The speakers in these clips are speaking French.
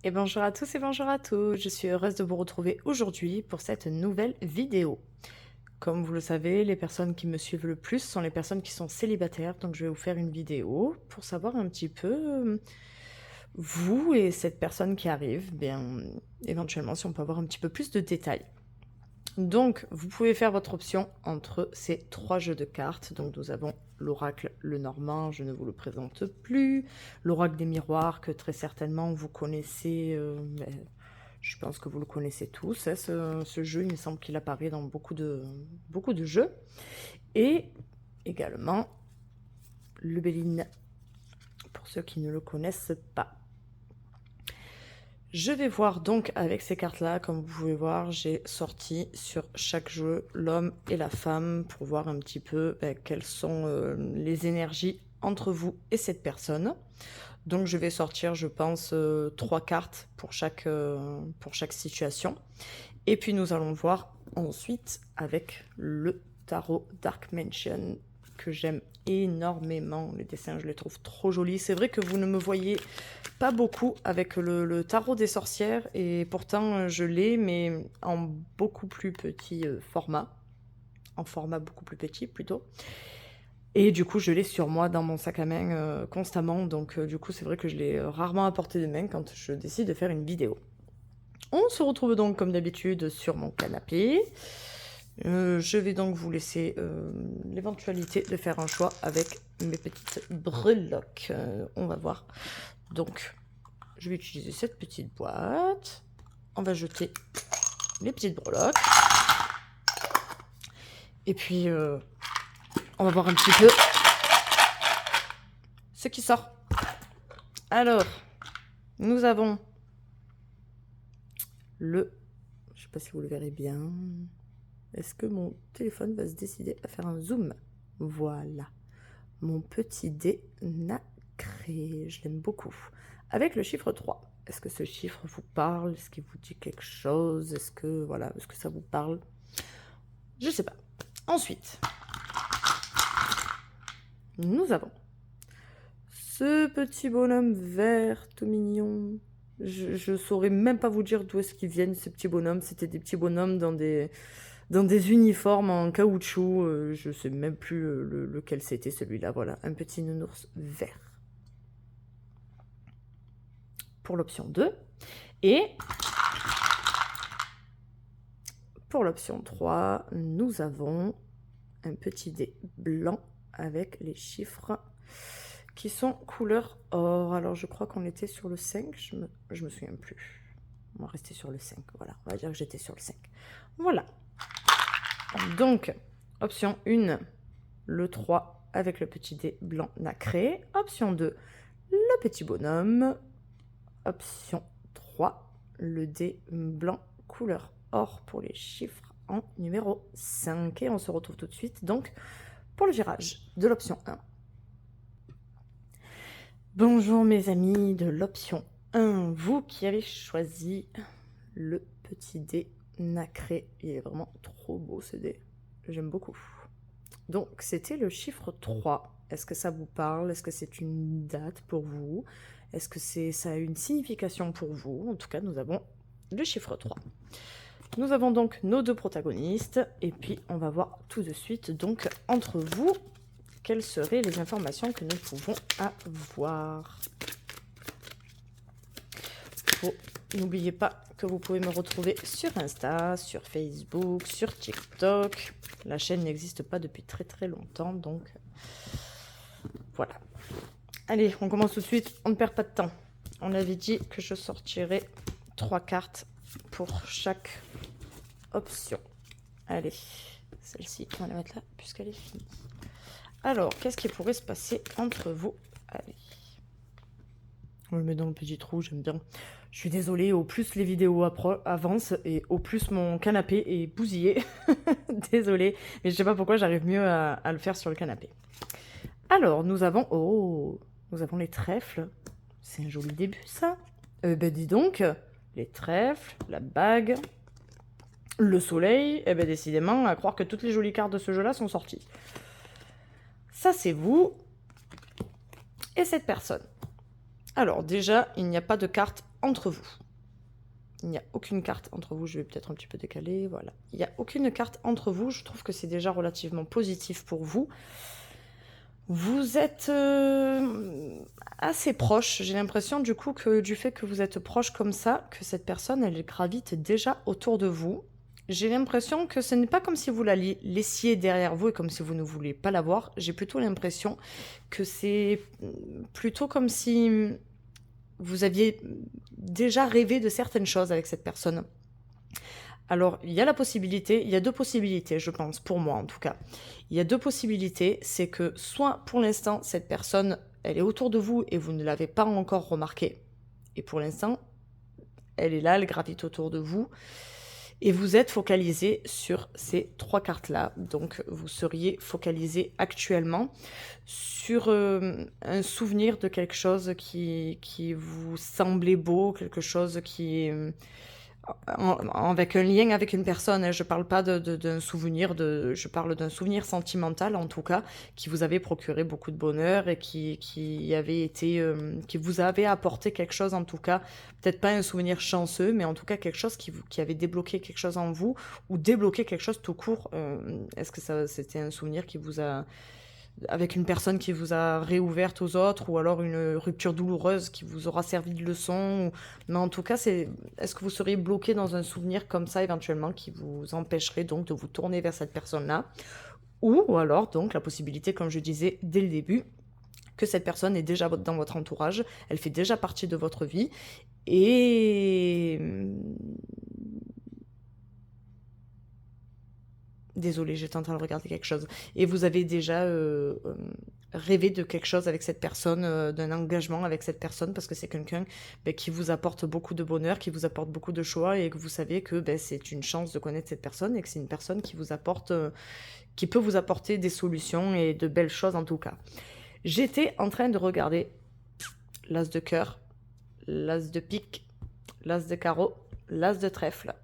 Et bonjour à tous et bonjour à tous, je suis heureuse de vous retrouver aujourd'hui pour cette nouvelle vidéo. Comme vous le savez, les personnes qui me suivent le plus sont les personnes qui sont célibataires, donc je vais vous faire une vidéo pour savoir un petit peu, vous et cette personne qui arrive, bien, éventuellement si on peut avoir un petit peu plus de détails. Donc, vous pouvez faire votre option entre ces 3 jeux de cartes. Donc, nous avons l'oracle le normand, je ne vous le présente plus. L'oracle des miroirs, que très certainement vous connaissez, je pense que vous le connaissez tous, hein, ce jeu. Il me semble qu'il apparaît dans beaucoup de jeux. Et également le Béline, pour ceux qui ne le connaissent pas. Je vais voir donc avec ces cartes-là, comme vous pouvez voir, j'ai sorti sur chaque jeu l'homme et la femme pour voir un petit peu quelles sont les énergies entre vous et cette personne. Donc je vais sortir, je pense, 3 cartes pour chaque situation. Et puis nous allons voir ensuite avec le tarot Dark Mansion que j'aime énormément. Les dessins, je les trouve trop jolis. C'est vrai que vous ne me voyez pas beaucoup avec le tarot des sorcières et pourtant je l'ai, mais en beaucoup plus petit format. En format beaucoup plus petit plutôt. Et du coup, je l'ai sur moi dans mon sac à main constamment. Donc du coup, c'est vrai que je l'ai rarement à portée de main quand je décide de faire une vidéo. On se retrouve donc comme d'habitude sur mon canapé. Je vais donc vous laisser l'éventualité de faire un choix avec mes petites breloques. On va voir. Donc, je vais utiliser cette petite boîte. On va jeter les petites breloques. Et puis, on va voir un petit peu ce qui sort. Alors, nous avons le... Je ne sais pas si vous le verrez bien. Est-ce que mon téléphone va se décider à faire un zoom? Voilà. Mon petit dé nacré. Je l'aime beaucoup. Avec le chiffre 3. Est-ce que ce chiffre vous parle? Est-ce qu'il vous dit quelque chose? Est-ce que, voilà, est-ce que ça vous parle? Je sais pas. Ensuite, nous avons ce petit bonhomme vert tout mignon. Je saurais même pas vous dire d'où est-ce qu'ils viennent, ces petits bonhommes. C'était des petits bonhommes dans des uniformes en caoutchouc. Je sais même plus lequel c'était celui-là. Voilà, un petit nounours vert. Pour l'option 2. Et pour l'option 3, nous avons un petit dé blanc avec les chiffres qui sont couleur or. Alors je crois qu'on était sur le 5, je me souviens plus. On va rester sur le 5, voilà, on va dire que j'étais sur le 5. Voilà. Donc, option 1, le 3 avec le petit dé blanc nacré. Option 2, le petit bonhomme. Option 3, le dé blanc couleur or pour les chiffres en numéro 5. Et on se retrouve tout de suite donc pour le virage de l'option 1. Bonjour mes amis de l'option 1, vous qui avez choisi le petit dé nacré. Il est vraiment trop beau ce dé, j'aime beaucoup. Donc c'était le chiffre 3. Est-ce que ça vous parle? Est-ce que c'est une date pour vous? Est-ce que ça a une signification pour vous? En tout cas, nous avons le chiffre 3. Nous avons donc nos deux protagonistes et puis on va voir tout de suite donc entre vous quelles seraient les informations que nous pouvons avoir. N'oubliez pas que vous pouvez me retrouver sur Insta, sur Facebook, sur TikTok. La chaîne n'existe pas depuis très très longtemps, donc voilà. Allez, on commence tout de suite, on ne perd pas de temps. On avait dit que je sortirais 3 cartes pour chaque option. Allez, celle-ci, on va la mettre là puisqu'elle est finie. Alors, qu'est-ce qui pourrait se passer entre vous? Allez. On le met dans le petit trou, j'aime bien. Je suis désolée, au plus les vidéos avancent et au plus mon canapé est bousillé. Désolée, mais je sais pas pourquoi j'arrive mieux à le faire sur le canapé. Alors, nous avons... Oh, nous avons les trèfles. C'est un joli début, ça. Ben dis donc, les trèfles, la bague, le soleil. Eh ben décidément, à croire que toutes les jolies cartes de ce jeu-là sont sorties. Ça, c'est vous et cette personne. Alors déjà, il n'y a pas de carte entre vous. Il n'y a aucune carte entre vous, je vais peut-être un petit peu décaler, voilà. Il n'y a aucune carte entre vous, je trouve que c'est déjà relativement positif pour vous. Vous êtes assez proche, j'ai l'impression du coup que du fait que vous êtes proche comme ça, que cette personne, elle gravite déjà autour de vous. J'ai l'impression que ce n'est pas comme si vous la laissiez derrière vous et comme si vous ne vouliez pas la voir. J'ai plutôt l'impression que c'est plutôt comme si vous aviez déjà rêvé de certaines choses avec cette personne. Alors, il y a la possibilité, il y a deux possibilités, je pense, pour moi en tout cas. Il y a deux possibilités, c'est que soit pour l'instant, cette personne, elle est autour de vous et vous ne l'avez pas encore remarquée. Et pour l'instant, elle est là, elle gravite autour de vous. Et vous êtes focalisé sur ces trois cartes-là. Donc, vous seriez focalisé actuellement sur un souvenir de quelque chose qui vous semblait beau, quelque chose qui... avec un lien avec une personne, hein. Je parle pas d'un souvenir, je parle d'un souvenir sentimental en tout cas, qui vous avait procuré beaucoup de bonheur et qui avait été, qui vous avait apporté quelque chose en tout cas, peut-être pas un souvenir chanceux, mais en tout cas quelque chose qui avait débloqué quelque chose en vous ou débloqué quelque chose tout court. Est-ce que c'était un souvenir qui vous a avec une personne qui vous a réouverte aux autres, ou alors une rupture douloureuse qui vous aura servi de leçon. Mais en tout cas, est-ce que vous seriez bloqué dans un souvenir comme ça éventuellement qui vous empêcherait donc de vous tourner vers cette personne-là? Ou alors donc la possibilité, comme je disais dès le début, que cette personne est déjà dans votre entourage, elle fait déjà partie de votre vie, et désolée, j'étais en train de regarder quelque chose. Et vous avez déjà rêvé de quelque chose avec cette personne, d'un engagement avec cette personne, parce que c'est quelqu'un qui vous apporte beaucoup de bonheur, qui vous apporte beaucoup de choix, et que vous savez que c'est une chance de connaître cette personne, et que c'est une personne qui vous apporte, qui peut vous apporter des solutions et de belles choses en tout cas. J'étais en train de regarder l'as de cœur, l'as de pique, l'as de carreau, l'as de trèfle.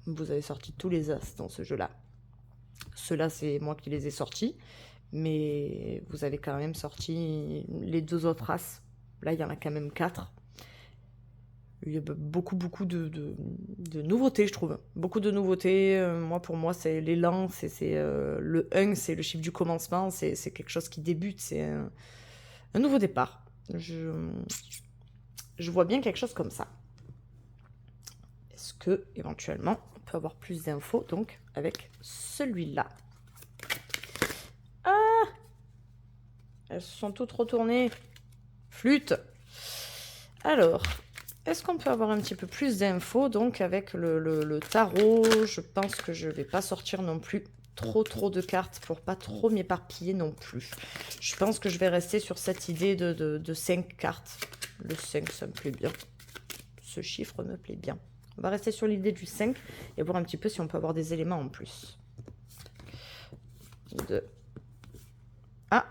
Vous avez sorti tous les as dans ce jeu-là. Ceux-là, c'est moi qui les ai sortis, mais vous avez quand même sorti les deux autres as. Là, il y en a quand même 4. Il y a beaucoup de nouveautés, je trouve. Beaucoup de nouveautés. Pour moi, c'est l'élan, c'est le 1, c'est le chiffre du commencement, c'est quelque chose qui débute, c'est un nouveau départ. Je vois bien quelque chose comme ça. Est-ce que, éventuellement, on peut avoir plus d'infos, donc, avec celui-là? Ah! Elles se sont toutes retournées. Flûte! Alors, est-ce qu'on peut avoir un petit peu plus d'infos, donc, avec le tarot? Je pense que je ne vais pas sortir non plus trop de cartes pour pas trop m'éparpiller non plus. Je pense que je vais rester sur cette idée de 5 cartes. Le 5, ça me plaît bien. Ce chiffre me plaît bien. On va rester sur l'idée du 5 et voir un petit peu si on peut avoir des éléments en plus. 2. Ah!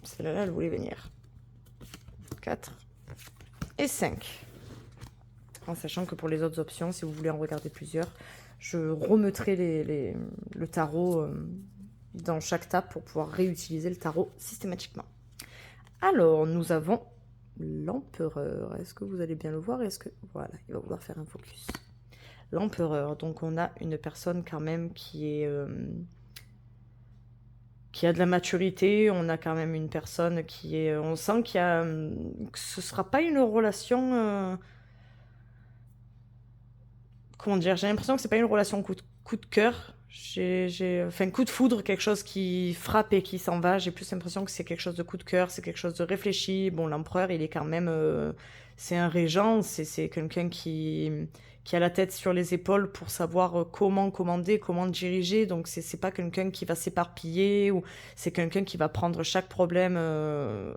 Celle-là, elle voulait venir. 4. Et 5. En sachant que pour les autres options, si vous voulez en regarder plusieurs, je remettrai le tarot dans chaque table pour pouvoir réutiliser le tarot systématiquement. Alors, nous avons l'empereur. Est-ce que vous allez bien le voir? Voilà, il va vouloir faire un focus. L'empereur. Donc, on a une personne quand même qui a de la maturité. On a quand même une personne qui est... On sent que ce sera pas une relation... comment dire? J'ai l'impression que c'est pas une relation coup de cœur. Enfin, coup de foudre, quelque chose qui frappe et qui s'en va. J'ai plus l'impression que c'est quelque chose de coup de cœur, c'est quelque chose de réfléchi. Bon, l'empereur, il est quand même... c'est un régent, c'est quelqu'un qui a la tête sur les épaules pour savoir comment commander, comment diriger. Donc, c'est pas quelqu'un qui va s'éparpiller, ou c'est quelqu'un qui va prendre chaque problème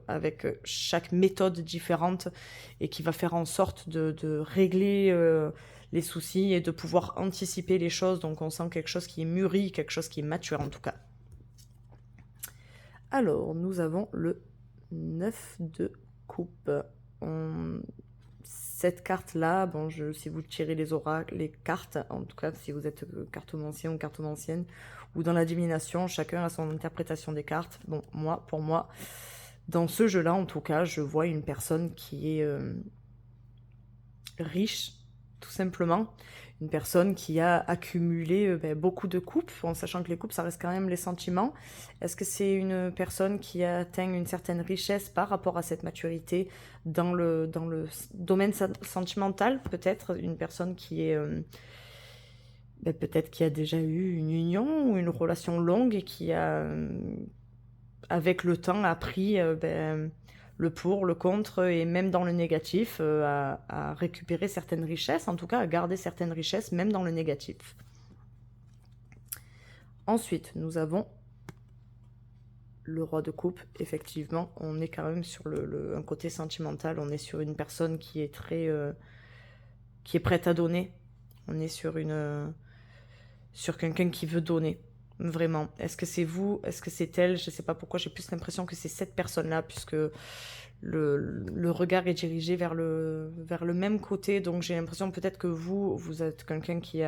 avec chaque méthode différente et qui va faire en sorte de régler... les soucis et de pouvoir anticiper les choses. Donc on sent quelque chose qui est mûri, quelque chose qui est mature en tout cas. Alors, nous avons le 9 de coupe. Cette carte-là, bon, si vous tirez les oracles, les cartes, en tout cas si vous êtes cartomancien ou cartomancienne, ou dans la divination, chacun a son interprétation des cartes. Bon, pour moi, dans ce jeu-là, en tout cas, je vois une personne qui est... riche, tout simplement. Une personne qui a accumulé beaucoup de coupes, en sachant que les coupes, ça reste quand même les sentiments. Est-ce que c'est une personne qui atteint une certaine richesse par rapport à cette maturité dans le domaine sentimental? Peut-être une personne qui est... peut-être qui a déjà eu une union ou une relation longue et qui a, avec le temps, appris le pour, le contre et même dans le négatif, à récupérer certaines richesses, en tout cas à garder certaines richesses même dans le négatif. Ensuite, nous avons le roi de coupe. Effectivement, on est quand même sur un côté sentimental, on est sur une personne qui est très... qui est prête à donner. On est sur quelqu'un qui veut donner. Vraiment. Est-ce que c'est vous? Est-ce que c'est elle? Je ne sais pas pourquoi j'ai plus l'impression que c'est cette personne-là, puisque le regard est dirigé vers le même côté. Donc j'ai l'impression peut-être que vous êtes quelqu'un qui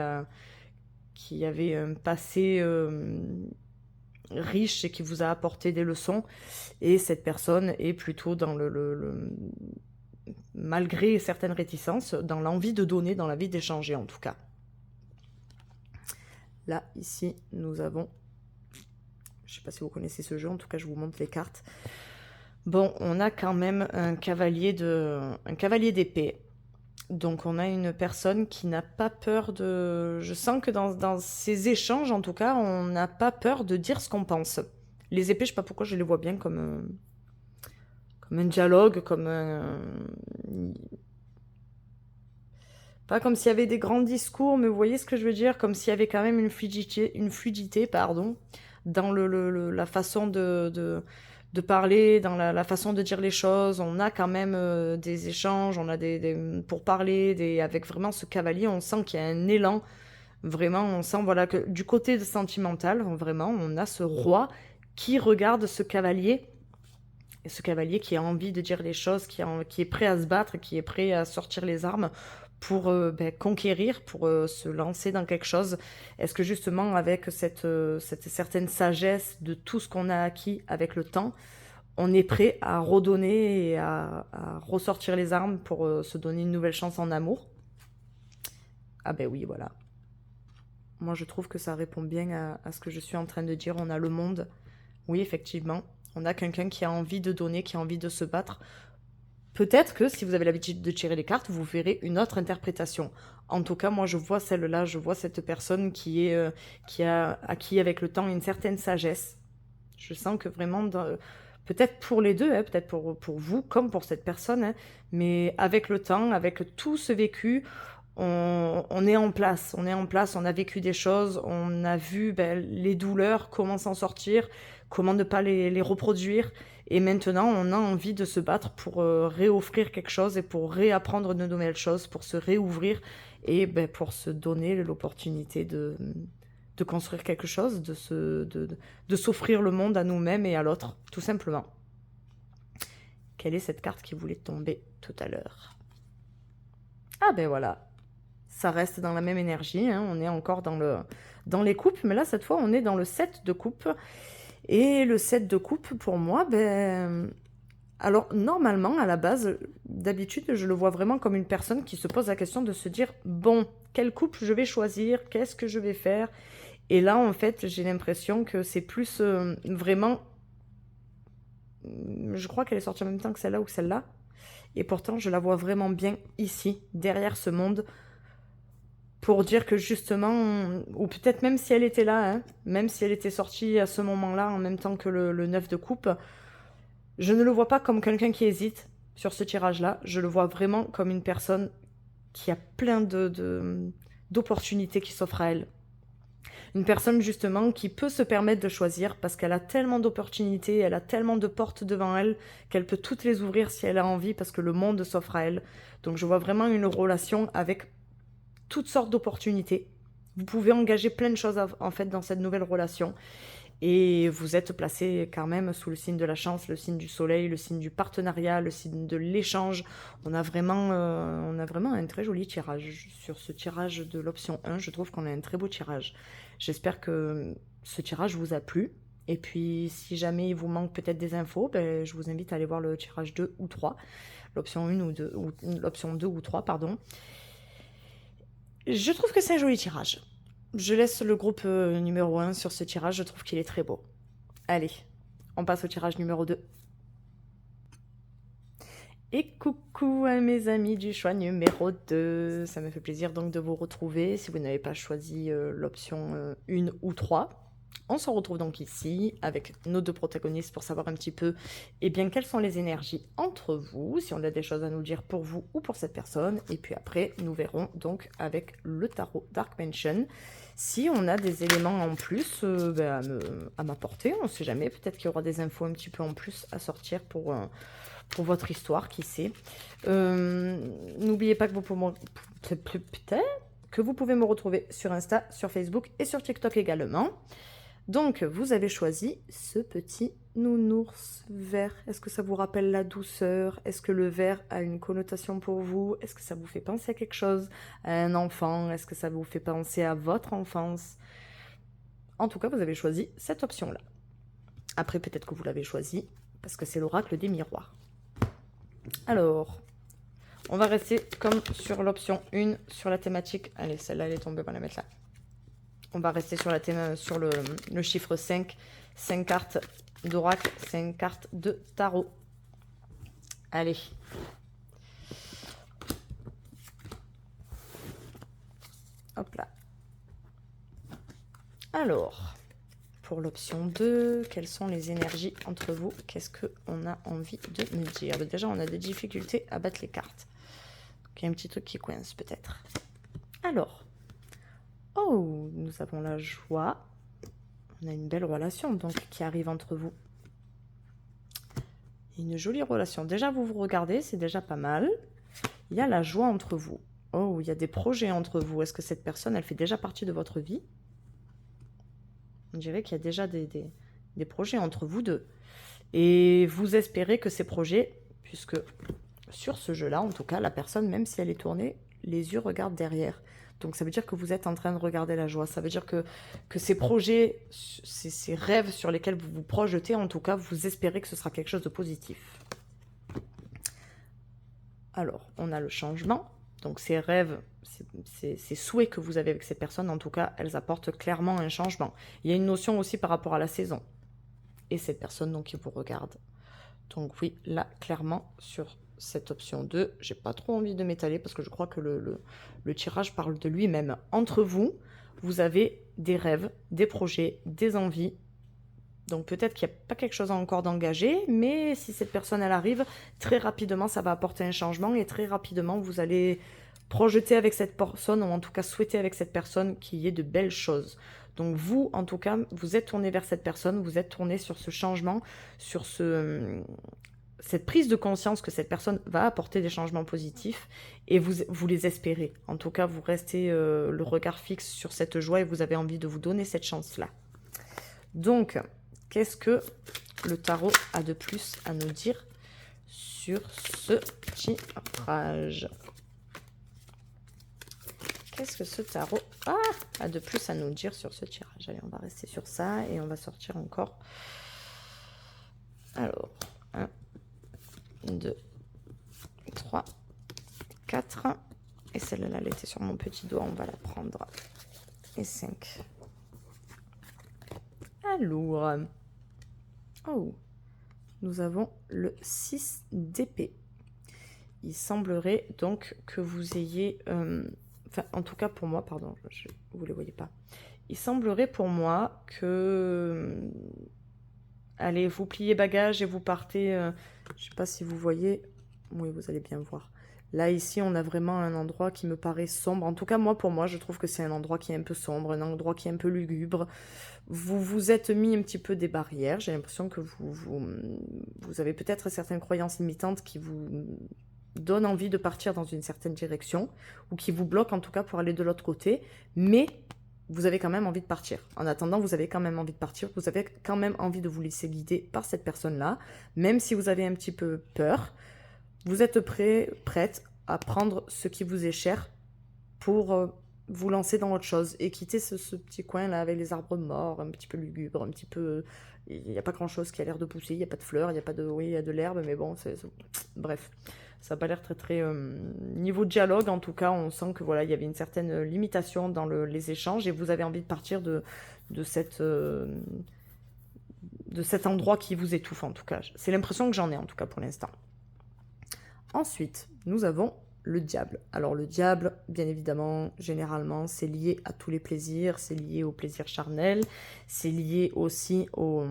avait un passé riche et qui vous a apporté des leçons. Et cette personne est plutôt dans malgré certaines réticences, dans l'envie de donner, dans l'envie d'échanger en tout cas. Là, ici, nous avons... Je ne sais pas si vous connaissez ce jeu, en tout cas, je vous montre les cartes. Bon, on a quand même un cavalier d'épée. Donc, on a une personne qui n'a pas peur de... Je sens que dans ces échanges, en tout cas, on n'a pas peur de dire ce qu'on pense. Les épées, je ne sais pas pourquoi je les vois bien comme un dialogue, comme un... Pas comme s'il y avait des grands discours, mais vous voyez ce que je veux dire? Comme s'il y avait quand même une fluidité, pardon, dans la façon de parler, dans la façon de dire les choses. On a quand même des échanges, on a pour parler, avec vraiment ce cavalier, on sent qu'il y a un élan. Vraiment, on sent voilà, que du côté sentimental, vraiment, on a ce roi qui regarde ce cavalier. Et ce cavalier qui a envie de dire les choses, qui est prêt à se battre, qui est prêt à sortir les armes pour conquérir, pour se lancer dans quelque chose. Est-ce que justement avec cette certaine sagesse de tout ce qu'on a acquis avec le temps, on est prêt à redonner et à ressortir les armes pour se donner une nouvelle chance en amour? Ah ben oui, voilà. Moi je trouve que ça répond bien à ce que je suis en train de dire. On a le monde, oui effectivement. On a quelqu'un qui a envie de donner, qui a envie de se battre. Peut-être que si vous avez l'habitude de tirer les cartes, vous verrez une autre interprétation. En tout cas, moi, je vois celle-là, je vois cette personne qui a acquis avec le temps une certaine sagesse. Je sens que vraiment, peut-être pour les deux, hein, peut-être pour vous comme pour cette personne, hein, mais avec le temps, avec tout ce vécu, on est en place, on a vécu des choses, on a vu les douleurs, comment s'en sortir, comment ne pas les reproduire. Et maintenant, on a envie de se battre pour réoffrir quelque chose et pour réapprendre de nouvelles choses, pour se réouvrir et pour se donner l'opportunité de construire quelque chose, de s'offrir le monde à nous-mêmes et à l'autre, tout simplement. Quelle est cette carte qui voulait tomber tout à l'heure? Ah ben voilà, ça reste dans la même énergie, hein. On est encore dans les coupes, mais là, cette fois, on est dans le 7 de coupe. Et le 7 de coupe, pour moi, alors, normalement, à la base, d'habitude, je le vois vraiment comme une personne qui se pose la question de se dire, bon, quelle coupe je vais choisir? Qu'est-ce que je vais faire? Et là, en fait, j'ai l'impression que c'est plus vraiment... Je crois qu'elle est sortie en même temps que celle-là ou celle-là. Et pourtant, je la vois vraiment bien ici, derrière ce monde, pour dire que justement, ou peut-être même si elle était là, hein, même si elle était sortie à ce moment-là, en même temps que le 9 de coupe, je ne le vois pas comme quelqu'un qui hésite sur ce tirage-là. Je le vois vraiment comme une personne qui a plein d'opportunités qui s'offrent à elle. Une personne justement qui peut se permettre de choisir parce qu'elle a tellement d'opportunités, elle a tellement de portes devant elle qu'elle peut toutes les ouvrir si elle a envie parce que le monde s'offre à elle. Donc je vois vraiment une relation avec toutes sortes d'opportunités. Vous pouvez engager plein de choses en fait dans cette nouvelle relation. Et vous êtes placé quand même sous le signe de la chance, le signe du soleil, le signe du partenariat, le signe de l'échange. On a vraiment un très joli tirage. Sur ce tirage de l'option 1, je trouve qu'on a un très beau tirage. J'espère que ce tirage vous a plu. Et puis, si jamais il vous manque peut-être des infos, je vous invite à aller voir le tirage 2 ou 3. l'option 1 ou l'option 2 ou 3, pardon. Je trouve que c'est un joli tirage. Je laisse le groupe numéro 1 sur ce tirage, je trouve qu'il est très beau. Allez, on passe au tirage numéro 2. Et coucou à mes amis du choix numéro 2. Ça me fait plaisir donc de vous retrouver si vous n'avez pas choisi l'option 1 ou 3. On se retrouve donc ici avec nos deux protagonistes pour savoir un petit peu quelles sont les énergies entre vous, si on a des choses à nous dire pour vous ou pour cette personne. Et puis après, nous verrons donc avec le tarot Dark Mansion si on a des éléments en plus à m'apporter. On ne sait jamais, peut-être qu'il y aura des infos un petit peu en plus à sortir pour votre histoire, qui sait. N'oubliez pas que vous pouvez me retrouver sur Insta, sur Facebook et sur TikTok également. Donc, vous avez choisi ce petit nounours vert. Est-ce que ça vous rappelle la douceur? Est-ce que le vert a une connotation pour vous? Est-ce que ça vous fait penser à quelque chose? À un enfant? Est-ce que ça vous fait penser à votre enfance? En tout cas, vous avez choisi cette option-là. Après, peut-être que vous l'avez choisi parce que c'est l'oracle des miroirs. Alors, on va rester comme sur l'option 1, sur la thématique. Allez, celle-là, elle est tombée, on va la mettre là. On va rester sur, sur le chiffre 5. 5 cartes d'oracle, 5 cartes de tarot. Allez. Hop là. Alors, pour l'option 2, quelles sont les énergies entre vous? Qu'est-ce qu'on a envie de me dire? Déjà, on a des difficultés à battre les cartes. Donc, il y a un petit truc qui coince peut-être. Alors. Oh, nous avons la joie. On a une belle relation donc qui arrive entre vous. Une jolie relation. Déjà, vous vous regardez, c'est déjà pas mal. Il y a la joie entre vous. Oh, il y a des projets entre vous. Est-ce que cette personne, elle fait déjà partie de votre vie? On dirait qu'il y a déjà des projets entre vous deux. Et vous espérez que ces projets, puisque sur ce jeu-là, en tout cas, la personne, même si elle est tournée, les yeux regardent derrière. Donc ça veut dire que vous êtes en train de regarder la joie. Ça veut dire que ces projets, ces rêves sur lesquels vous vous projetez, en tout cas, vous espérez que ce sera quelque chose de positif. Alors, on a le changement. Donc ces rêves, ces souhaits que vous avez avec ces personnes, en tout cas, elles apportent clairement un changement. Il y a une notion aussi par rapport à la saison. Et cette personne donc qui vous regarde. Donc oui, là, clairement, sur cette option 2, j'ai pas trop envie de m'étaler parce que je crois que le tirage parle de lui-même. Entre vous, vous avez des rêves, des projets, des envies. Donc peut-être qu'il n'y a pas quelque chose encore d'engagé, mais si cette personne elle arrive, très rapidement ça va apporter un changement et très rapidement vous allez projeter avec cette personne, ou en tout cas souhaiter avec cette personne qu'il y ait de belles choses. Donc vous, en tout cas, vous êtes tourné vers cette personne, vous êtes tourné sur ce changement, sur cette prise de conscience que cette personne va apporter des changements positifs et vous les espérez. En tout cas, vous restez le regard fixe sur cette joie et vous avez envie de vous donner cette chance-là. Donc, qu'est-ce que le tarot a de plus à nous dire sur ce tirage? Qu'est-ce que ce tarot a de plus à nous dire sur ce tirage? Allez, on va rester sur ça et on va sortir encore. Alors, 1, 2, 3, 4. Et celle-là, elle était sur mon petit doigt, on va la prendre. Et 5. Alors, oh, nous avons le 6 d'épée. Il semblerait donc que vous ayez... Enfin, en tout cas pour moi, pardon, vous ne les voyez pas. Il semblerait pour moi que... allez, vous pliez bagages et vous partez... je ne sais pas si vous voyez... Oui, vous allez bien voir. Là, ici, on a vraiment un endroit qui me paraît sombre. En tout cas, pour moi, je trouve que c'est un endroit qui est un peu sombre, un endroit qui est un peu lugubre. Vous vous êtes mis un petit peu des barrières. J'ai l'impression que vous avez peut-être certaines croyances limitantes qui vous donnent envie de partir dans une certaine direction ou qui vous bloquent en tout cas pour aller de l'autre côté. Mais vous avez quand même envie de partir. En attendant, vous avez quand même envie de partir. Vous avez quand même envie de vous laisser guider par cette personne-là. Même si vous avez un petit peu peur, vous êtes prête à prendre ce qui vous est cher pour vous lancer dans autre chose et quitter ce petit coin là avec les arbres morts, un petit peu lugubre, un petit peu... Il n'y a pas grand chose qui a l'air de pousser, il n'y a pas de fleurs, il y a pas de... Oui, il y a de l'herbe, mais bon, bref. Ça n'a pas l'air très très... Niveau dialogue, en tout cas, on sent que voilà, il y avait une certaine limitation dans les échanges et vous avez envie de partir de cette, de cet endroit qui vous étouffe, en tout cas. C'est l'impression que j'en ai, en tout cas, pour l'instant. Ensuite, nous avons le diable. Alors le diable, bien évidemment, généralement, c'est lié à tous les plaisirs, c'est lié au plaisir charnel, c'est lié aussi au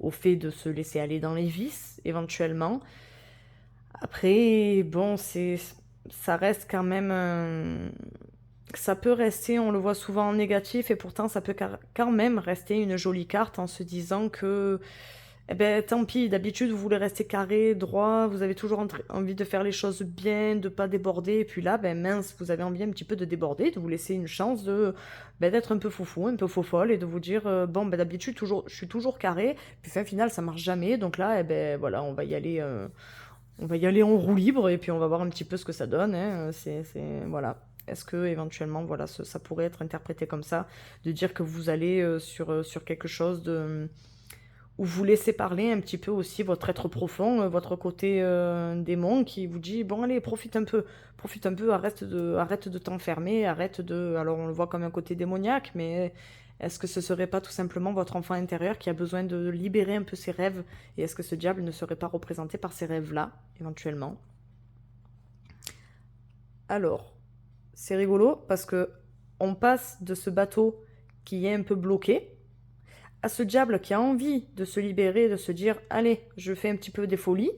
fait de se laisser aller dans les vices, éventuellement. Après, bon, ça reste quand même... Ça peut rester, on le voit souvent en négatif, et pourtant ça peut quand même rester une jolie carte en se disant que eh ben, tant pis, d'habitude, vous voulez rester carré, droit, vous avez toujours envie de faire les choses bien, de pas déborder, et puis là, ben mince, vous avez envie un petit peu de déborder, de vous laisser une chance d'être un peu foufou, un peu faux-folle, et de vous dire, bon, ben d'habitude, je suis toujours carré, puis fin final, ça marche jamais, donc là, eh ben voilà, on va y aller en roue libre, et puis on va voir un petit peu ce que ça donne, hein, voilà. Est-ce que éventuellement, voilà, ça pourrait être interprété comme ça, de dire que vous allez sur quelque chose de où vous laissez parler un petit peu aussi votre être profond, votre côté démon qui vous dit bon allez profite un peu, arrête de t'enfermer, arrête de... Alors on le voit comme un côté démoniaque, mais est-ce que ce serait pas tout simplement votre enfant intérieur qui a besoin de libérer un peu ses rêves, et est-ce que ce diable ne serait pas représenté par ces rêves-là, éventuellement? Alors, c'est rigolo parce que on passe de ce bateau qui est un peu bloqué à ce diable qui a envie de se libérer, de se dire « Allez, je fais un petit peu des folies »,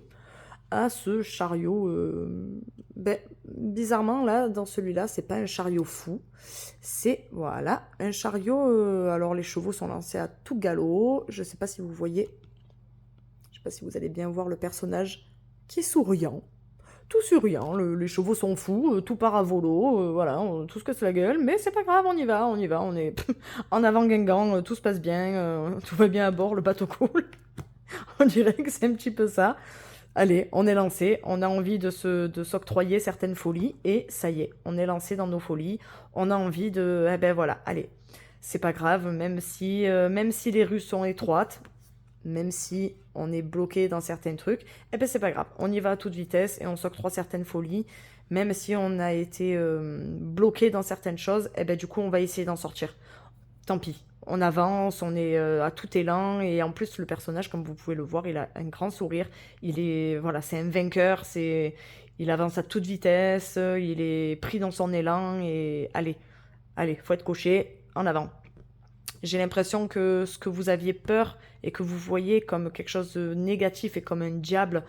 à ce chariot... Ben, bizarrement, là, dans celui-là, c'est pas un chariot fou. C'est, voilà, un chariot... alors, les chevaux sont lancés à tout galop. Je sais pas si vous voyez... Je sais pas si vous allez bien voir le personnage qui est souriant. Tout souriant, les chevaux sont fous, tout part à volo, voilà, tout ce que c'est la gueule, mais c'est pas grave, on y va, on est en avant Guingamp, tout se passe bien, tout va bien à bord, le bateau coule. On dirait que c'est un petit peu ça. Allez, on est lancé, on a envie de s'octroyer certaines folies, et ça y est, on est lancé dans nos folies, on a envie de... Eh ben voilà, allez, c'est pas grave, même si les rues sont étroites, même si on est bloqué dans certains trucs, eh ben c'est pas grave, on y va à toute vitesse et on s'octroie certaines folies, même si on a été bloqué dans certaines choses, eh ben du coup on va essayer d'en sortir. Tant pis, on avance, on est à tout élan, et en plus le personnage, comme vous pouvez le voir, il a un grand sourire, voilà, c'est un vainqueur, il avance à toute vitesse, il est pris dans son élan, et allez, faut être coché, en avant. J'ai l'impression que ce que vous aviez peur et que vous voyez comme quelque chose de négatif et comme un diable,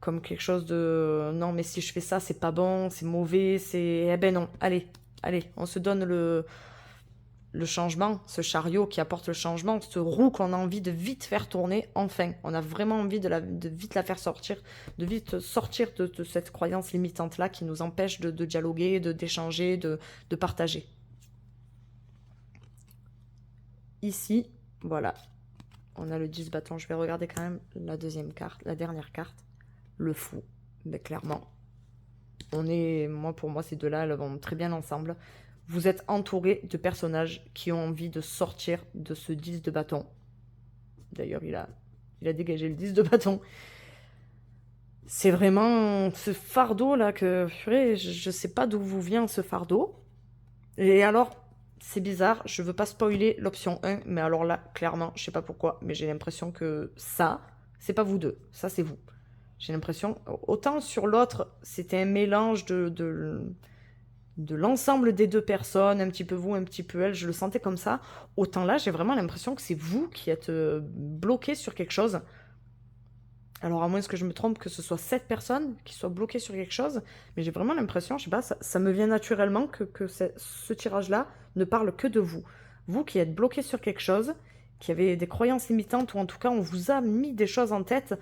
comme quelque chose de non, mais si je fais ça, c'est pas bon, c'est mauvais, c'est... Eh ben non, allez, on se donne le changement, ce chariot qui apporte le changement, cette roue qu'on a envie de vite faire tourner, enfin. On a vraiment envie de vite la faire sortir, de vite sortir de cette croyance limitante-là qui nous empêche de dialoguer, d'échanger, de partager. Ici, voilà, on a le 10 bâtons. Je vais regarder quand même la deuxième carte, la dernière carte, le fou. Mais clairement, pour moi, ces deux-là, elles vont très bien ensemble. Vous êtes entouré de personnages qui ont envie de sortir de ce 10 de bâton. D'ailleurs, il a dégagé le 10 de bâton. C'est vraiment ce fardeau-là que, purée, je sais pas d'où vous vient ce fardeau. Et alors... C'est bizarre, je veux pas spoiler l'option 1, mais alors là, clairement, je sais pas pourquoi, mais j'ai l'impression que ça, c'est pas vous deux, ça c'est vous. J'ai l'impression, autant sur l'autre, c'était un mélange de l'ensemble des deux personnes, un petit peu vous, un petit peu elle, je le sentais comme ça, autant là, j'ai vraiment l'impression que c'est vous qui êtes bloqué sur quelque chose. Alors à moins que je me trompe, que ce soit 7 personnes qui soient bloquées sur quelque chose, mais j'ai vraiment l'impression, je sais pas, ça me vient naturellement que ce tirage-là ne parle que de vous. Vous qui êtes bloqués sur quelque chose, qui avez des croyances limitantes, ou en tout cas on vous a mis des choses en tête.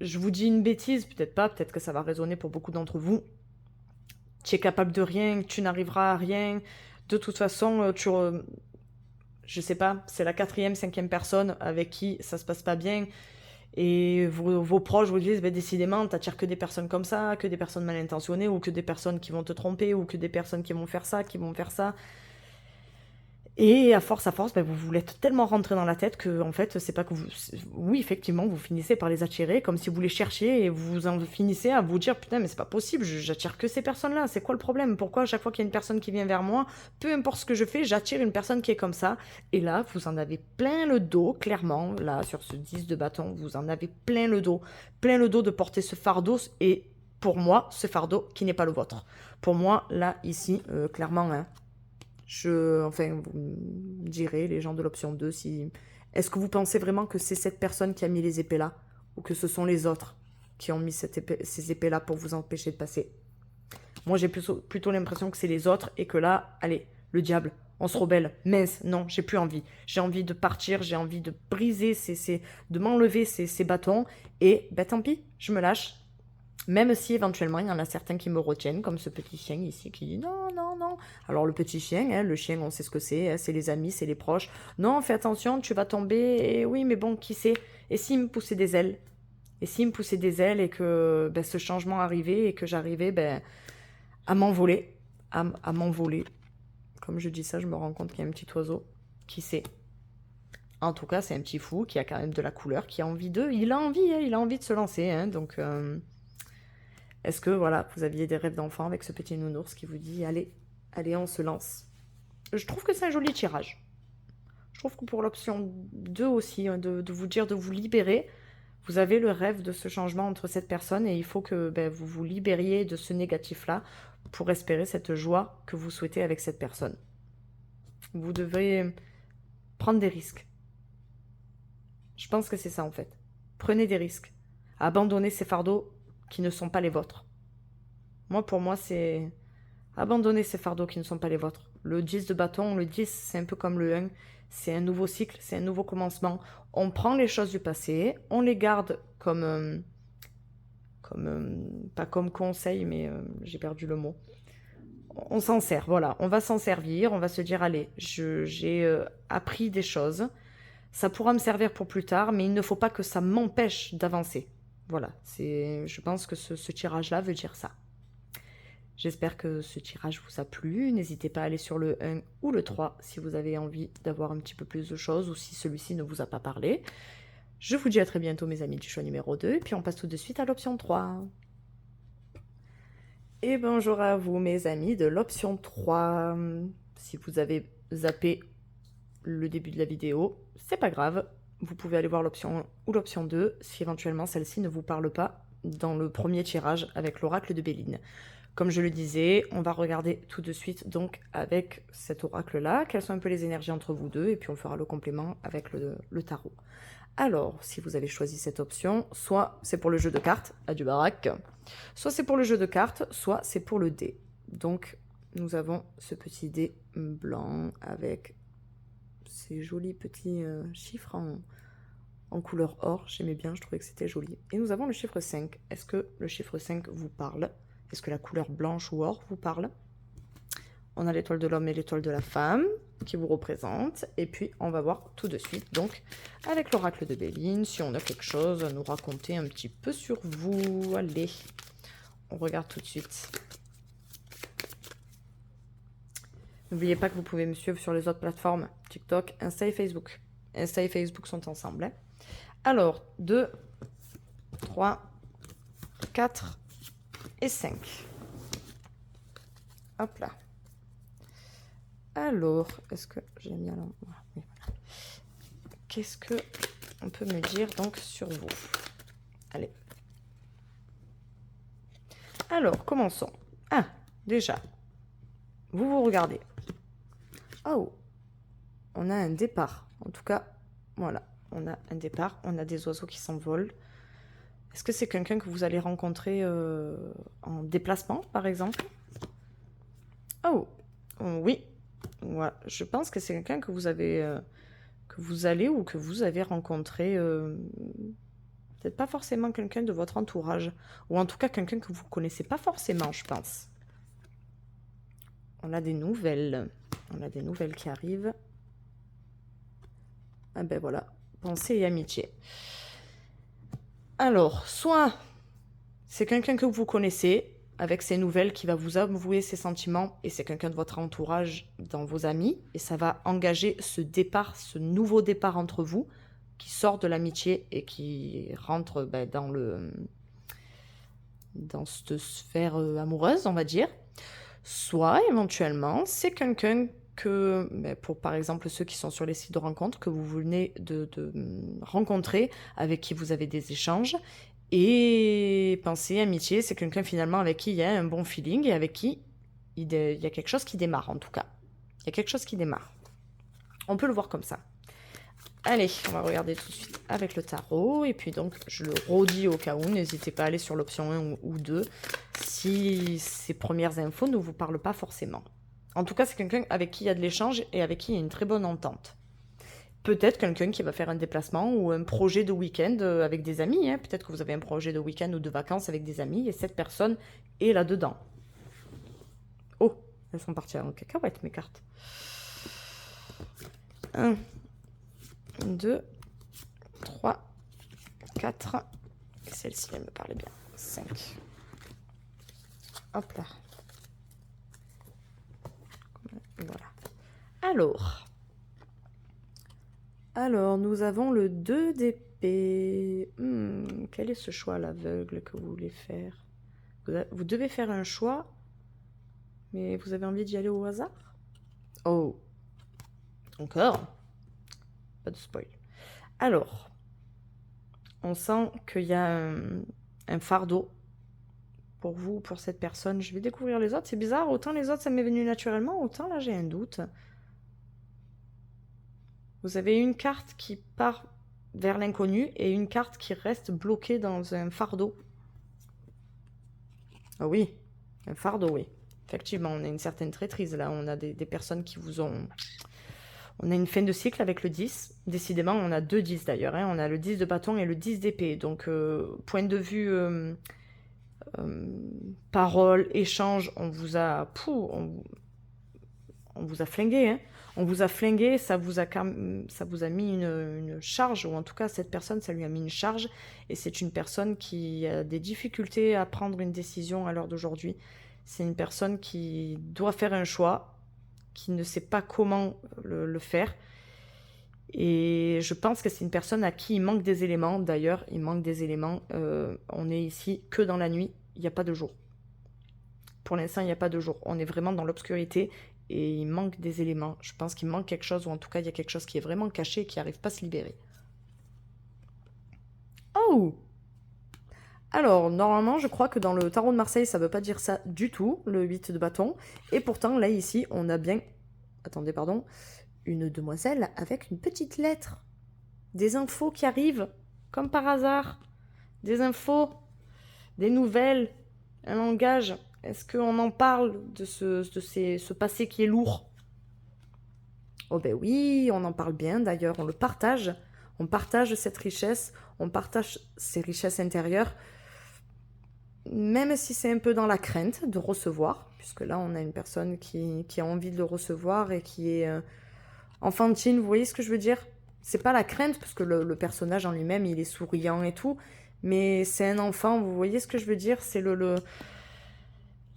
Je vous dis une bêtise, peut-être pas, peut-être que ça va résonner pour beaucoup d'entre vous. Tu es capable de rien, tu n'arriveras à rien, de toute façon, je sais pas, c'est la 4e, 5e personne avec qui ça se passe pas bien. Et vos proches vous disent, décidément, t'attires que des personnes comme ça, que des personnes mal intentionnées, ou que des personnes qui vont te tromper, ou que des personnes qui vont faire ça, qui vont faire ça. Et à force, ben, vous vous l'êtes tellement rentré dans la tête que, en fait, c'est pas que vous... Oui, effectivement, vous finissez par les attirer, comme si vous les cherchiez, et vous en finissez à vous dire, putain, mais c'est pas possible, j'attire que ces personnes-là, c'est quoi le problème? Pourquoi à chaque fois qu'il y a une personne qui vient vers moi, peu importe ce que je fais, j'attire une personne qui est comme ça? Et là, vous en avez plein le dos, clairement, là, sur ce 10 de bâton, vous en avez plein le dos de porter ce fardeau, et pour moi, ce fardeau qui n'est pas le vôtre. Pour moi, là, ici, clairement, hein, enfin, vous me direz, les gens de l'option 2, si... Est-ce que vous pensez vraiment que c'est cette personne qui a mis les épées là? Ou que ce sont les autres qui ont mis ces épées là pour vous empêcher de passer? Moi, j'ai plutôt l'impression que c'est les autres et que là, allez, le diable, on se rebelle. Mince, non, j'ai plus envie. J'ai envie de partir, j'ai envie de briser, de m'enlever ces bâtons. Et, ben tant pis, je me lâche. Même si éventuellement il y en a certains qui me retiennent, comme ce petit chien ici qui dit non, non, non. Alors le petit chien, hein, le chien on sait ce que c'est les amis, c'est les proches. Non, fais attention, tu vas tomber. Et oui, mais bon, qui sait? Et s'il me poussait des ailes? Et s'il me poussait des ailes et que ben, ce changement arrivait et que j'arrivais ben, à m'envoler, à m'envoler. Comme je dis ça, je me rends compte qu'il y a un petit oiseau. Qui sait? En tout cas, c'est un petit fou qui a quand même de la couleur, qui a envie de... Il a envie, hein, il a envie de se lancer. Hein, donc... Est-ce que voilà, vous aviez des rêves d'enfant avec ce petit nounours qui vous dit allez, allez, on se lance? Je trouve que c'est un joli tirage. Je trouve que pour l'option 2 aussi, hein, de vous dire de vous libérer, vous avez le rêve de ce changement entre cette personne et il faut que ben, vous vous libériez de ce négatif-là pour espérer cette joie que vous souhaitez avec cette personne. Vous devez prendre des risques. Je pense que c'est ça en fait. Prenez des risques. Abandonnez ces fardeaux qui ne sont pas les vôtres. Moi, pour moi, c'est abandonner ces fardeaux qui ne sont pas les vôtres. Le 10 de bâton, le 10, c'est un peu comme le 1. C'est un nouveau cycle, c'est un nouveau commencement. On prend les choses du passé, on les garde comme... pas comme conseil, mais j'ai perdu le mot. On s'en sert, voilà. On va s'en servir, on va se dire, allez, j'ai appris des choses. Ça pourra me servir pour plus tard, mais il ne faut pas que ça m'empêche d'avancer. Voilà, je pense que ce tirage-là veut dire ça. J'espère que ce tirage vous a plu. N'hésitez pas à aller sur le 1 ou le 3 si vous avez envie d'avoir un petit peu plus de choses ou si celui-ci ne vous a pas parlé. Je vous dis à très bientôt mes amis du choix numéro 2 et puis on passe tout de suite à l'option 3. Et bonjour à vous mes amis de l'option 3. Si vous avez zappé le début de la vidéo, c'est pas grave. Vous pouvez aller voir l'option 1 ou l'option 2 si éventuellement celle-ci ne vous parle pas dans le premier tirage avec l'oracle de Béline. Comme je le disais, on va regarder tout de suite donc avec cet oracle-là, quelles sont un peu les énergies entre vous deux, et puis on fera le complément avec le tarot. Alors, si vous avez choisi cette option, soit c'est pour le jeu de cartes, à du baraque, soit c'est pour le jeu de cartes, soit c'est pour le dé. Donc, nous avons ce petit dé blanc avec ces jolis petits chiffres en couleur or. J'aimais bien, je trouvais que c'était joli. Et nous avons le chiffre 5. Est-ce que le chiffre 5 vous parle ? Est-ce que la couleur blanche ou or vous parle? On a l'étoile de l'homme et l'étoile de la femme qui vous représentent. Et puis, on va voir tout de suite, donc, avec l'oracle de Béline, si on a quelque chose à nous raconter un petit peu sur vous. Allez, on regarde tout de suite. N'oubliez pas que vous pouvez me suivre sur les autres plateformes, TikTok, Insta et Facebook. Insta et Facebook sont ensemble. Hein. Alors, 2, 3, 4... et 5. Hop là. Alors, est-ce que j'ai mis à l'endroit? Oui, voilà. Qu'est-ce que on peut me dire donc sur vous? Allez. Alors, commençons. Ah, déjà, vous regardez. Oh, on a un départ. En tout cas, voilà, on a un départ. On a des oiseaux qui s'envolent. Est-ce que c'est quelqu'un que vous allez rencontrer en déplacement, par exemple? Oh, oui. Voilà. Je pense que c'est quelqu'un que vous avez, que vous allez ou que vous avez rencontré. Peut-être pas forcément quelqu'un de votre entourage. Ou en tout cas, quelqu'un que vous connaissez pas forcément, je pense. On a des nouvelles. On a des nouvelles qui arrivent. Ah ben voilà. Pensée et amitié. Alors, soit c'est quelqu'un que vous connaissez, avec ces nouvelles qui va vous avouer ses sentiments et c'est quelqu'un de votre entourage dans vos amis et ça va engager ce départ, ce nouveau départ entre vous qui sort de l'amitié et qui rentre dans cette sphère amoureuse, on va dire. Soit éventuellement, c'est quelqu'un que, pour par exemple ceux qui sont sur les sites de rencontres, que vous venez de rencontrer, avec qui vous avez des échanges. Et pensez, amitié, c'est quelqu'un finalement avec qui il y a un bon feeling et avec qui il y a quelque chose qui démarre en tout cas. Il y a quelque chose qui démarre. On peut le voir comme ça. Allez, on va regarder tout de suite avec le tarot. Et puis donc, je le redis au cas où, n'hésitez pas à aller sur l'option 1 ou 2 si ces premières infos ne vous parlent pas forcément. En tout cas, c'est quelqu'un avec qui il y a de l'échange et avec qui il y a une très bonne entente. Peut-être quelqu'un qui va faire un déplacement ou un projet de week-end avec des amis. Hein. Peut-être que vous avez un projet de week-end ou de vacances avec des amis et cette personne est là-dedans. Oh, elles sont parties en cacahuète, mes cartes. 1, 2, 3, 4. Celle-ci, elle me parlait bien. 5. Hop là. Voilà. Alors, nous avons le 2 d'épée. Quel est ce choix à l'aveugle que vous voulez faire? Vous devez faire un choix, mais vous avez envie d'y aller au hasard? Oh. Encore? Pas de spoil. Alors, on sent qu'il y a un fardeau pour vous, pour cette personne. Je vais découvrir les autres. C'est bizarre, autant les autres, ça m'est venu naturellement, autant là, j'ai un doute. Vous avez une carte qui part vers l'inconnu et une carte qui reste bloquée dans un fardeau. Ah oui, un fardeau, oui. Effectivement, on a une certaine traîtrise là. On a des personnes qui vous ont... On a une fin de cycle avec le 10. Décidément, on a 2 10 d'ailleurs. Hein. On a le 10 de bâton et le 10 d'épée. Donc, point de vue parole, échange, on vous a flingué. Hein. On vous a flingué, ça vous a mis une charge, ou en tout cas, cette personne, ça lui a mis une charge. Et c'est une personne qui a des difficultés à prendre une décision à l'heure d'aujourd'hui. C'est une personne qui doit faire un choix, qui ne sait pas comment le faire. Et je pense que c'est une personne à qui il manque des éléments. D'ailleurs, il manque des éléments. On est ici que dans la nuit, il n'y a pas de jour. Pour l'instant, il n'y a pas de jour. On est vraiment dans l'obscurité et il manque des éléments. Je pense qu'il manque quelque chose, ou en tout cas, il y a quelque chose qui est vraiment caché et qui n'arrive pas à se libérer. Oh! Alors, normalement, je crois que dans le tarot de Marseille, ça ne veut pas dire ça du tout, le 8 de bâton. Et pourtant, là, ici, on a bien... Attendez, pardon. Une demoiselle avec une petite lettre. Des infos qui arrivent, comme par hasard. Des infos, des nouvelles, un langage. Est-ce qu'on en parle de ce passé qui est lourd? Oh ben oui, on en parle bien d'ailleurs, on le partage. On partage cette richesse, on partage ces richesses intérieures. Même si c'est un peu dans la crainte de recevoir, puisque là on a une personne qui a envie de le recevoir et qui est enfantine, vous voyez ce que je veux dire? C'est pas la crainte, parce que le personnage en lui-même, il est souriant et tout, mais c'est un enfant, vous voyez ce que je veux dire? C'est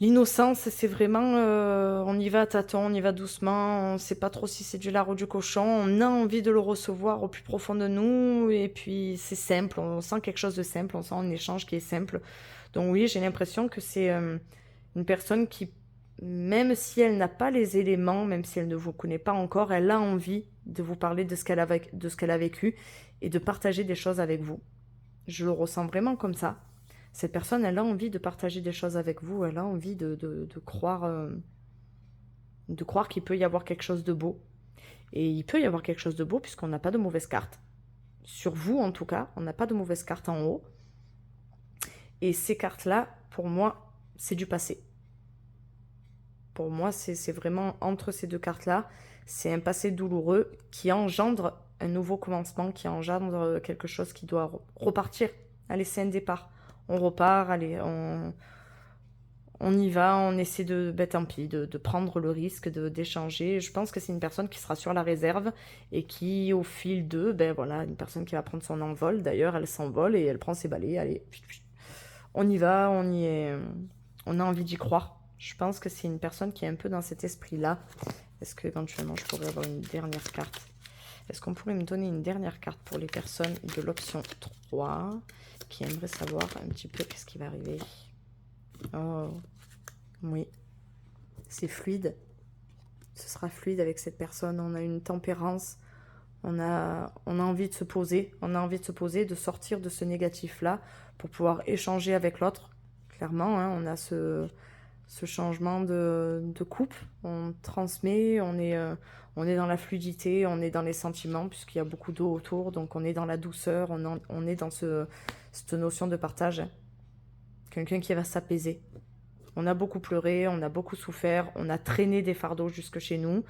l'innocence, c'est vraiment, on y va à tâtons, on y va doucement, on ne sait pas trop si c'est du lard ou du cochon, on a envie de le recevoir au plus profond de nous, et puis c'est simple, on sent quelque chose de simple, on sent un échange qui est simple. Donc oui, j'ai l'impression que c'est une personne qui, même si elle n'a pas les éléments, même si elle ne vous connaît pas encore, elle a envie de vous parler de ce qu'elle a vécu et de partager des choses avec vous. Je le ressens vraiment comme ça. Cette personne, elle a envie de partager des choses avec vous, elle a envie de croire qu'il peut y avoir quelque chose de beau. Et il peut y avoir quelque chose de beau puisqu'on n'a pas de mauvaise carte. Sur vous, en tout cas, on n'a pas de mauvaise carte en haut. Et ces cartes-là, pour moi, c'est du passé. Pour moi, c'est vraiment entre ces 2 cartes-là, c'est un passé douloureux qui engendre un nouveau commencement, qui engendre quelque chose qui doit repartir. Allez, c'est un départ. On repart, allez, on y va, on essaie tant pis, de prendre le risque d'échanger. Je pense que c'est une personne qui sera sur la réserve et qui, au fil voilà, une personne qui va prendre son envol. D'ailleurs, elle s'envole et elle prend ses balais. Allez, on y va, on a envie d'y croire. Je pense que c'est une personne qui est un peu dans cet esprit-là. Est-ce qu'éventuellement, je pourrais avoir une dernière carte? Est-ce qu'on pourrait me donner une dernière carte pour les personnes de l'option 3 qui aimeraient savoir un petit peu qu'est-ce qui va arriver? Oh, oui. C'est fluide. Ce sera fluide avec cette personne. On a une tempérance. On a envie de se poser. On a envie de se poser, de sortir de ce négatif-là pour pouvoir échanger avec l'autre. Clairement, hein, on a ce changement de coupe. On transmet, on est dans la fluidité, on est dans les sentiments, puisqu'il y a beaucoup d'eau autour, donc on est dans la douceur, on est dans cette notion de partage. Quelqu'un qui va s'apaiser. On a beaucoup pleuré, on a beaucoup souffert, on a traîné des fardeaux jusque chez nous.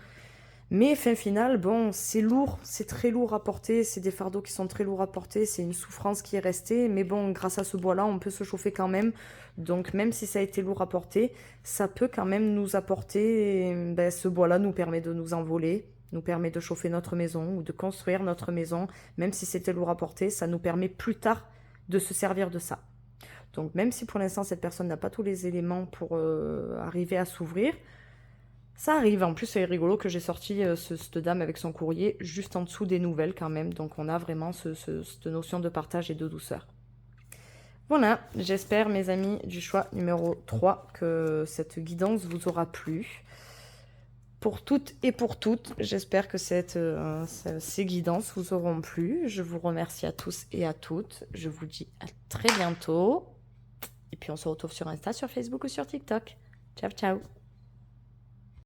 Mais fin final, bon, c'est lourd, c'est très lourd à porter, c'est des fardeaux qui sont très lourds à porter, c'est une souffrance qui est restée, mais bon, grâce à ce bois-là, on peut se chauffer quand même. Donc même si ça a été lourd à porter, ça peut quand même nous apporter, ben, ce bois-là nous permet de nous envoler, nous permet de chauffer notre maison ou de construire notre maison, même si c'était lourd à porter, ça nous permet plus tard de se servir de ça. Donc même si pour l'instant cette personne n'a pas tous les éléments pour arriver à s'ouvrir, ça arrive. En plus, c'est rigolo que j'ai sorti cette dame avec son courrier juste en dessous des nouvelles quand même. Donc on a vraiment cette notion de partage et de douceur. Voilà, j'espère mes amis du choix numéro 3 que cette guidance vous aura plu. Pour toutes et pour toutes, j'espère que ces guidances vous auront plu. Je vous remercie à tous et à toutes. Je vous dis à très bientôt. Et puis on se retrouve sur Insta, sur Facebook ou sur TikTok. Ciao, ciao!